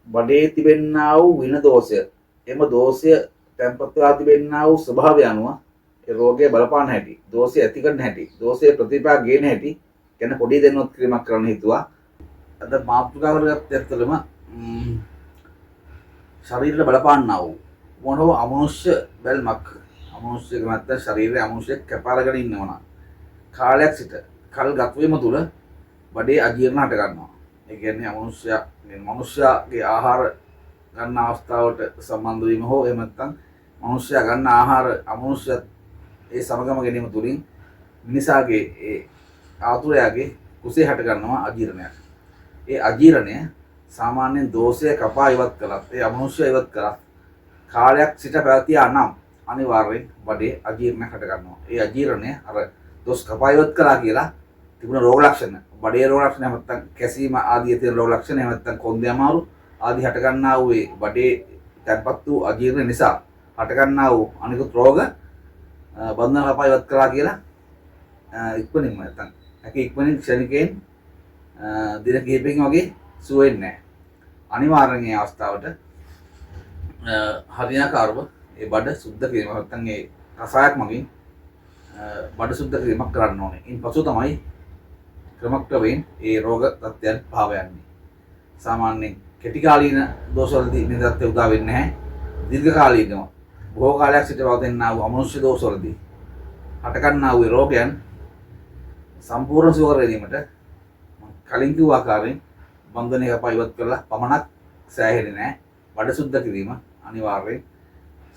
බඩේ තිබෙන්නා වූ වින දෝෂය එම දෝෂය තැන්පත් වෙලා තිබෙන්නා වූ ස්වභාවය අනුව ඒ රෝගය බලපාන හැටි, දෝෂය ඇති කරන හැටි, දෝෂයේ ප්‍රතිපා ගේන හැටි ගැන පොඩි දැනුවත් කිරීමක් කරන්න හිතුවා. අද මාතෘකාව කරගත්ත ඇත්තටම ශරීරයට බලපාන්නා වූ මොනෝ අමනුෂ්‍ය බැල්මක්, අමනුෂ්‍ය නැත්නම් ශරීරයේ අමනුෂ්‍ය කැපාරගෙන ඉන්නවා. කාලයක් සිට කල් ගතවීම තුළ බඩේ අජීර්ණ හට ගන්නවා. ඒ කියන්නේ මනුෂ්‍යයාගේ ආහාර ගන්න අවස්ථාවට සම්බන්ධ වීම හෝ එහෙම නැත්නම් මනුෂ්‍යයා ගන්න ආහාර අමනුෂ්‍යත් ඒ සමගම ගැනීම තුලින් මිනිසාගේ ඒ ආතුරයාගේ කුසේ හට ගන්නවා අජීර්ණයක්. ඒ අජීර්ණය සාමාන්‍යයෙන් දෝෂය කපා ඉවත් කළත්, ඒ අමනුෂ්‍ය ඉවත් කළත් කාලයක් සිට පැවතියා නම් අනිවාර්යෙන් බඩේ අජීර්ණයක් හට ගන්නවා. ඒ අජීර්ණය අර දොස් කපා ඉවත් කළා කියලා තිබුණ රෝග ලක්ෂණ, බඩේ රෝග ලක්ෂණ නැත්නම් කැසීම ආදී තියෙන රෝග ලක්ෂණ නැත්නම් කොන්දේ අමාරු ආදී හට ගන්නා වූ ඒ බඩේ තැන්පත් වූ අජීර්ණ නිසා හට ගන්නා වූ අනිකුත් රෝග බන්ධන කපා ඉවත් කළා කියලා ඉක්මනින්ම නැත්නම් ඉක්මනින් ක්ෂණිකයෙන් දින කිහිපකින් වගේ සුව වෙන්නේ නැහැ. අනිවාර්යෙන් මේ අවස්ථාවට හරියාකාරව ඒ බඩ සුද්ධ කිරීම නැත්නම් ඒ රසායනයක් මගින් බඩ සුද්ධ කිරීමක් කරන්න ඕනේ. ඉන්පසු තමයි ක්‍රමක්‍රමයෙන් ඒ රෝග තත්ත්වයන් පහව යන්නේ. සාමාන්‍යයෙන් කෙටි කාලීන දෝෂවලදී මේ තත්ත්වය උදා වෙන්නේ නැහැ. දීර්ඝ කාලීනව බොහෝ කාලයක් සිට පවතිනා වූ අමනුෂ්‍ය දෝෂවලදී හටගන්නා වූ රෝගයන් සම්පූර්ණ සුව කර ගැනීමට කලින් කිව්ව ආකාරයෙන් බන්ධනය කපා ඉවත් කරලා පමණක් සෑහෙන්නේ නැහැ. බඩ සුද්ධ කිරීම අනිවාර්යෙන්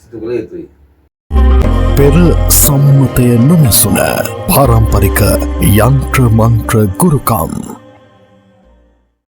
සිදු කළ යුතුයි. පෙර සම්මතය නොමැසුන පාරම්පරික යන්ත්‍ර මන්ත්‍ර ගුරුකම්